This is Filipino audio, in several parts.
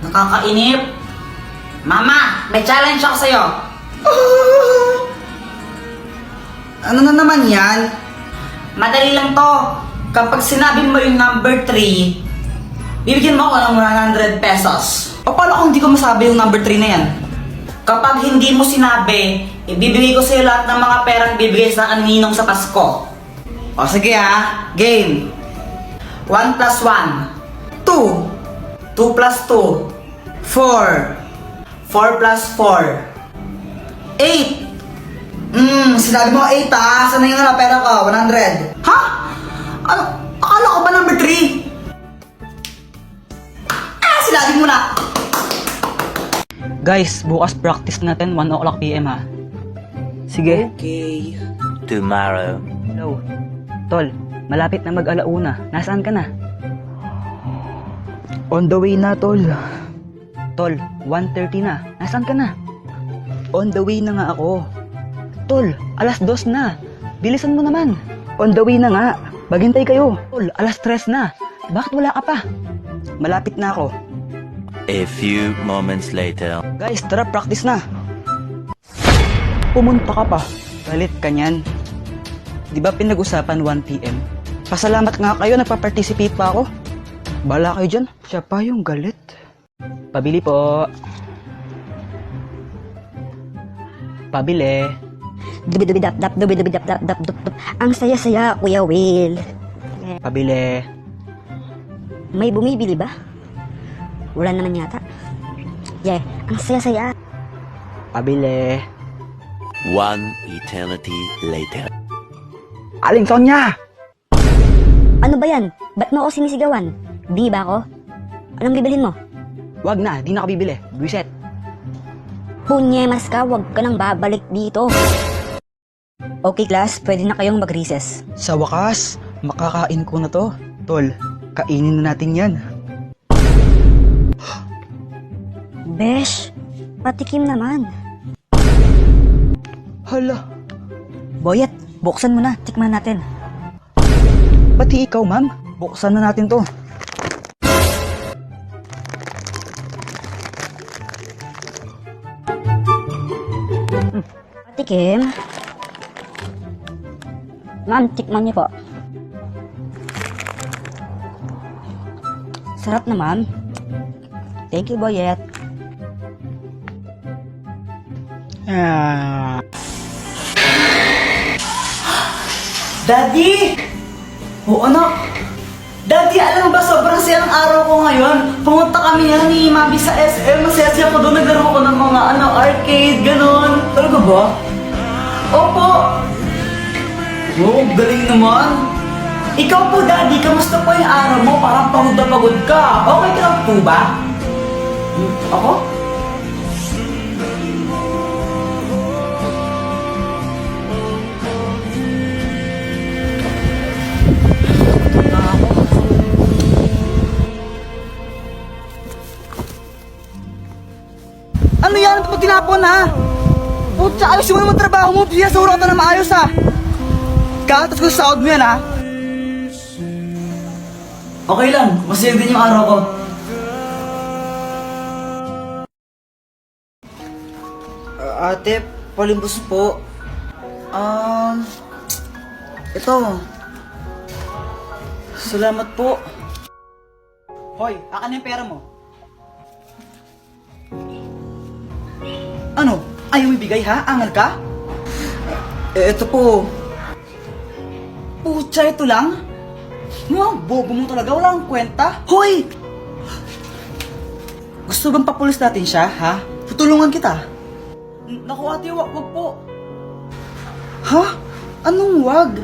Nakakainip. Mama, may challenge ako sa'yo. Ano na naman yan? Madali lang to. Kapag sinabi mo yung number 3, bibigyan mo ako ng 100 pesos. O paano kung hindi ko masabi yung number 3 na yan? Kapag hindi mo sinabi, ibibigay ko sa'yo lahat ng mga perang bibigay sa akin ni Ninong sa Pasko. O sige ha, game. 1 plus 1. 2, 2 plus 2. 4, 4 plus 4. 8. Sinabi mo 8 ha? Saan na yung pera ko? 100. Ha? Ano? Akala ko ba number 3? Sinabi mo na. Guys, bukas practice natin 1 o'clock PM ha. Sige. Okay. Tomorrow. Hello. Tol, malapit na mag-alauna. Nasaan ka na? On the way na, tol. Tol, 1:30 na. Nasaan ka na? On the way na nga ako. Tol, 2:00 na. Bilisan mo naman. On the way na nga. Maghintay kayo. Tol, 3:00 na. Bakit wala ka pa? Malapit na ako. A few moments later. Guys, tara, practice na. Pumunta ka pa. Galit ka niyan. Di ba pinag-usapan 1 PM? Pasalamat nga kayo, nagpa-participate pa ako. Bala kayo dyan. Siya pa yung galit. Pabili po. Pabili. Dubi-dubi-dap-dap, dubi-dubi-dap-dap-dap-dap. Ang saya-saya, Kuya Will. Pabili. May bumibili ba? Wala naman yata. Yeah, ang saya-saya. Pabili. One eternity later. Aling Sonya! Ano ba yan? Ba't mo ako sinisigawan? Di ba ako? Anong bibilhin mo? Wag na, di na ako bibili. Buiset. Punyemas ka, wag ka nang babalik dito. Okay class, pwede na kayong mag-recess. Sa wakas, makakain ko na to. Tol, kainin na natin yan. Besh, patikim naman. Hala, Boyet, buksan mo na, tikman natin. pati ikaw ma'am. Buksan na natin to. Patikim. Ma'am, tikman niyo po. Sarap na, ma'am. Thank you, Boyet. Daddy! Oo, anak. Daddy, alam mo ba, sobrang sayang araw ko ngayon. Pumunta kami yan ni Mami sa SM. Masaya ko doon. Naglaro ko ng mga arcade, ganon. Talaga ba? Opo. Oh, galing naman. Ikaw po, Daddy, kamusta po yung araw mo? Parang pagod na pagod ka. Okay ka lang po ba? Ako? Ano yan? Ito pag tinapon ha? Putsa, ayusin mo naman trabaho mo. Sinasura ka na maayos ha. Kakatas ko sa sahod mo yan ha. Okay lang, masaya din yung araw ko. Ate, palimbos po. Ito. Salamat po. Hoy, akin na yung pera mo. Ano? Ayaw mo ibigay ha? Angal ka? Ito po. Pucha, ito lang? Mga bobo mo talaga, wala kang kwenta. Hoy! Gusto bang papulis natin siya, ha? Tutulungan kita. Naku ate, wag po. Ha? Anong wag?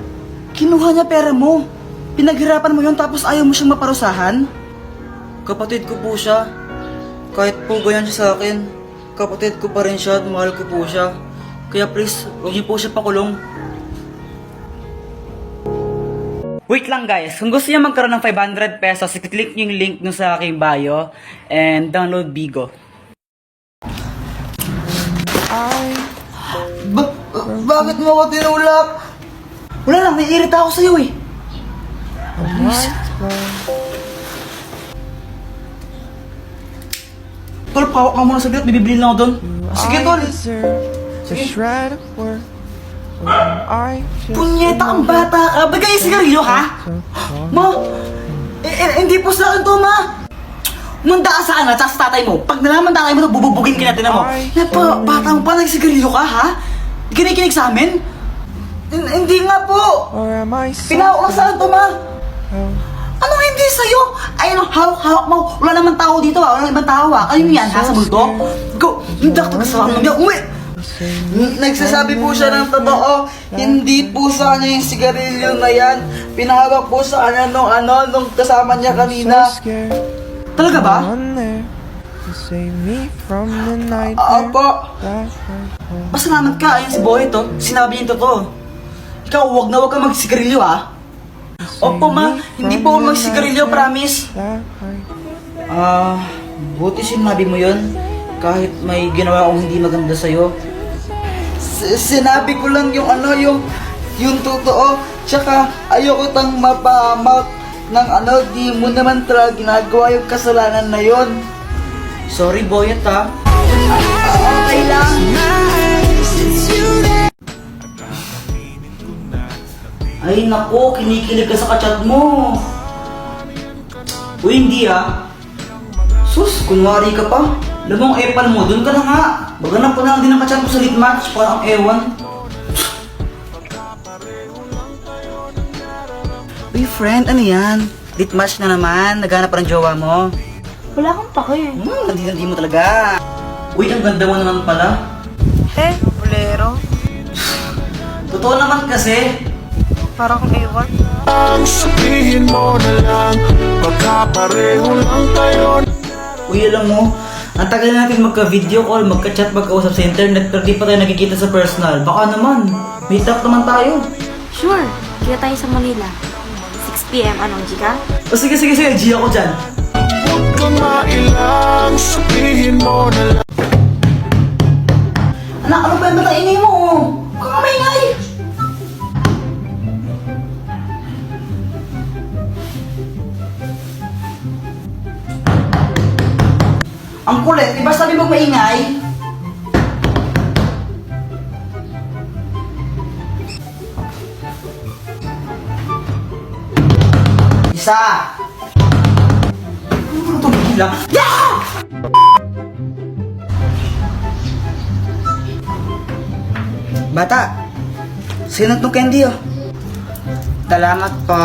Kinuha niya pera mo. Pinaghirapan mo yun tapos ayaw mo siyang maparusahan? Kapatid ko po siya. Kahit po ganyan siya sa akin, kapatid ko pa rin siya at mahal ko po siya. Kaya please, huwag niyo po siya pakulong. Wait lang guys, kung gusto niyo magkaroon ng 500 pesos, i-click niyo yung link nyo sa aking bio and download Bigo. Bakit mo ako tinulak? Wala lang, naiirita ako sa'yo eh. Tol, pawak ka muna saglit. Bibili na ako doon. Sige, tol. Sige. Punyeta kang bata ka. Ba't kayo sigarilyo, ha? Ma, hindi po sa akin to, ma. Manda ka sa akin, tsaka sa tatay mo. Pag nalaman tatay mo, bububugin ka natin mo. Bata mo pa, nagsigarilyo ka, ha? Kinikinig sa amin? Hindi nga po. Pinahawak lang sa akin to, ma. Ano hindi sa'yo? Ayun, hawak mo. Wala naman tao dito, ha? Wala naman tao, ha? Kayo yan, ha? Sa multo? Go! Hindi ako kasama niya. Uwi! Nagsasabi po siya ng totoo. Hindi po sa kanya yung sigarilyo na yan. Pinahawak po sa kanya nung kasama niya kanina. Talaga ba? Opo. Pasalamat ka, ayun si Boy to. Sinabi niya yung totoo. Ikaw, huwag ka magsigarilyo, ha? Opo, ma. Hindi po ako magsigarilyo, promise. Buti sinabi mo yun. Kahit may ginawa akong hindi maganda sa'yo. Sinabi ko lang yung totoo. Tsaka ayoko tang mapahamak ng di mo naman talaga ginagawa yung kasalanan na yon. Sorry, Boyet, ha? Okay lang. Ay, nako, kinikilig ka sa kachat mo. Uy, hindi, ha? Sus, kunwari ka pa. Alam mo, ang epal mo, dun ka na nga. Baganap ko na lang din ang kachat mo sa lit match, parang ewan. Uy, friend, ano yan? Lit match na naman, naghanap pa ng jowa mo. Wala kang pake. Hindi mo talaga. Uy, ang ganda mo naman pala. Bolero. Totoo naman kasi. Para kang ewan. Ang sabihin mo na lang, baka pareho lang tayo. Uy, alam mo, ang tagal natin magka-video call, magka-chat, magka-usap sa internet, pero di pa tayo nakikita sa personal. Baka naman, meet up naman tayo. Sure, kita tayo sa Manila. 6 p.m. Anong Gika? O sige, G ako dyan. Huwag ka mailang, sabihin mo na lang. Anak, ano ba yung mataingay mo? Huwag kang maingay! Ang kulit, di ba sabi mo maingay? Isa! Ano ito bigla? Yeah! Bata, sino itong candy oh? Salamat po.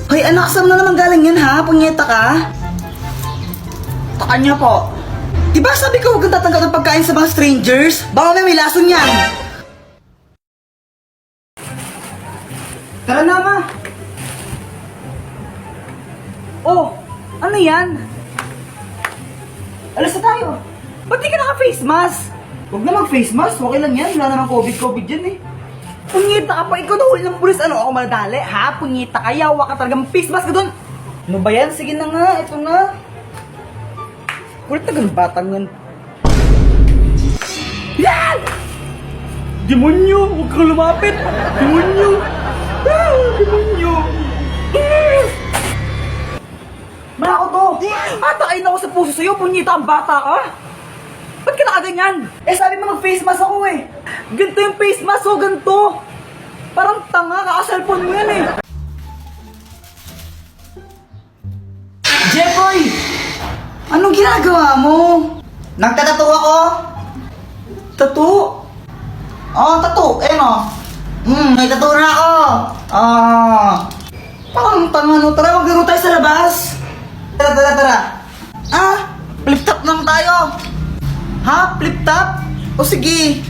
Hoy anak, saan na naman galing yan ha? Punyeta ka? Takan niya po. Diba sabi ko huwag kang tatanggap ng pagkain sa mga strangers? Baka may lason yan. Tara na, ma. Oh, ano yan? Alas na tayo. Ba't di ka naka-face mask? Huwag na mag-face mask. Okay lang yan. Wala namang COVID dyan eh. Punyeta ka pa. Ikaw na huli ng pulis. Ano ako madali? Ha? Punyeta ka. Yawa ka talaga. Mag-face mask ka dun. Ano ba yan? Sige na nga. Ito na. Kulit na ganun batang yan. Yan! Demonyo! Huwag kang lumapit! Demonyo! Demonyo! Manako to! Atakain ako sa puso sa'yo, punyeta ang bata ka! Ba't ka nakaganyan? Sabi mo mag-face mask ako eh! Ganito yung face mask o ganito! Parang tanga, kaka-cellphone mo yan eh! Jeffoy! Anong ginagawa mo? Nagtatato ako? Tattoo? Oh, tattoo. May tattoo na ako. Parang tanga no. Tara, maglaro tayo sa labas. Tara. Flip top lang tayo. Ha? Flip top? O sige.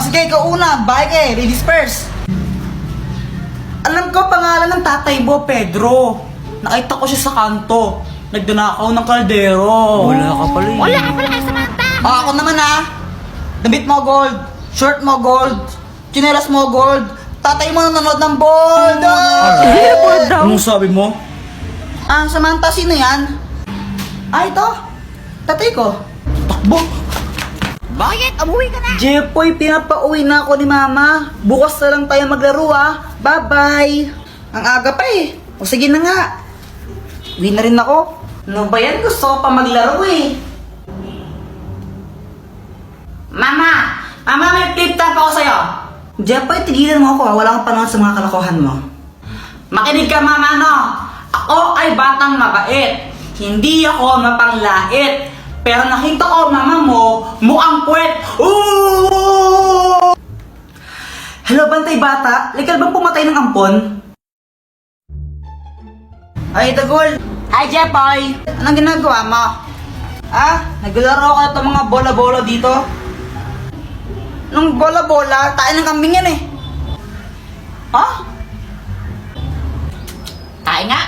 Sige, ikaw una. Bye ladies first. Alam ko pangalan ng tatay mo, Pedro. Nakita ko siya sa kanto. Nagdanakaw ng kaldero. Wala ka pala eh. Wala ka pala kay Samantha! Ako naman ha. Damit mo gold. Shirt mo gold. Tsinelas mo gold. Tatay mo nanonood ng bold. Anong sabi mo? Samantha, sino yan? Ito. Tatay ko. Takbo. Bakit? Umuwi ka na! Jepoy, pinapauwi na ako ni Mama. Bukas na lang tayo maglaro ha. Bye-bye. Ang aga pa eh. O sige na nga. Uwi na rin ako. Ano ba yan? Gusto ko pa maglaro eh. Mama! Mama, may flip top ako sa'yo! Jepay, tigilan mo ako ha. Wala kang panahon sa mga kalokohan mo. Makinig ka, Mama, no? Ako ay batang mabait. Hindi ako mapanglait. Pero nakita ko, Mama mo, mukhang puwet. Ooh! Hello, bantay bata. Legal bang pumatay ng ampon? Ay, Tagol. Hi, Jepoy. Anong ginagawa mo? Naglaro ka itong mga bola-bola dito? Nung bola-bola, tayo ng kambing yan eh. Tayo nga.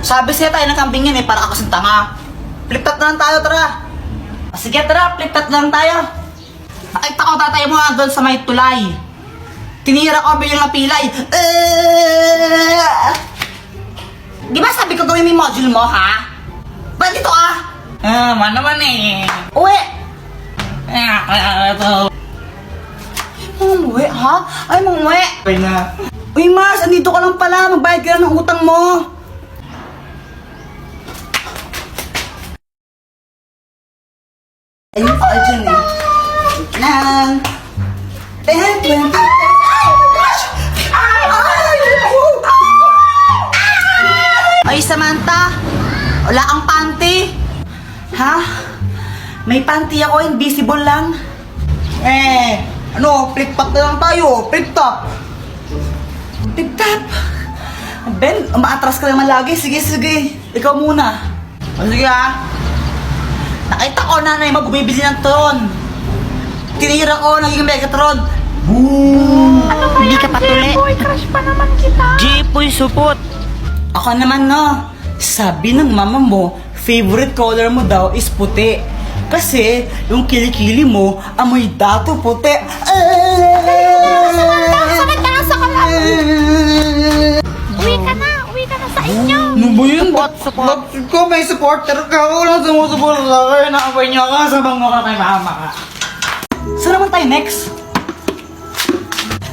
Sabi siya tayo ng kambing yan eh, para ako sa tanga. Flip-top na lang tayo, tara. Sige, tara, flip-top na lang tayo. Nakita ko tatay mo nga doon sa may tulay. Tinira ko yung napilay. Di ba sabi ko gawin mo yung module mo, ha? Ba't dito man naman eh. Uwi! Umuwi, ha? Ay, umuwi. Ay na. Uy, Mars, andito ka lang pala. Magbayad ka na ng utang mo. Ayun pa dyan eh. Nang 10, 20, 30. Ay, my gosh! Ay, Samantha! Wala kang panty? Ha? May panty ako, invisible lang. Flip-top na lang tayo. Flip-top. Tip-tap! Ben, umaatras ka naman lagi. Sige, sige. Ikaw muna. Sige Nakita ko nanay mo bumibili ng tron. Tinira ko, naging Megatron. Hindi ka patuloy. Crush pa naman kita. Jipoy supot. Ako naman no. Sabi ng mama mo, favorite color mo daw is puti. Kasi yung kilikili mo, amoy dato puti. Sakit ka na sa kalan. Uwi ka na sa inyo. Ano ba yun? Support. Ko may supporter ka. Walang sumusupport sa akin. Nakapay niya ka sa mga kay mama ka. Saan naman tayo next?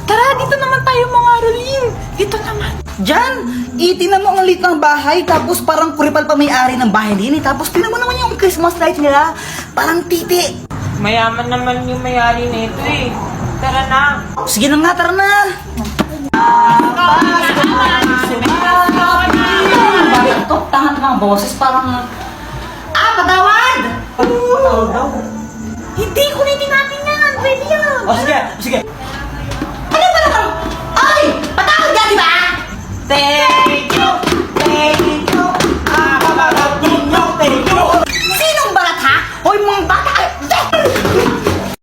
Tara, dito naman tayo mga Rolin. Dito naman. Diyan! Itinan mo ang liit ng bahay, tapos parang kuripal pa may-ari ng bahay din eh. Tapos tinan mo naman yung Christmas lights nila. Parang titi. Mayaman naman yung mayari nito eh. Tara na. Sige na nga, tara na! Bakit to? Tangat mga boses parang... patawad! Patawag daw. Hindi, kulitin natin yan. Pwede yan. O sige, sige. Ano ba naman? Ay! Patawad ka, di ba? Te!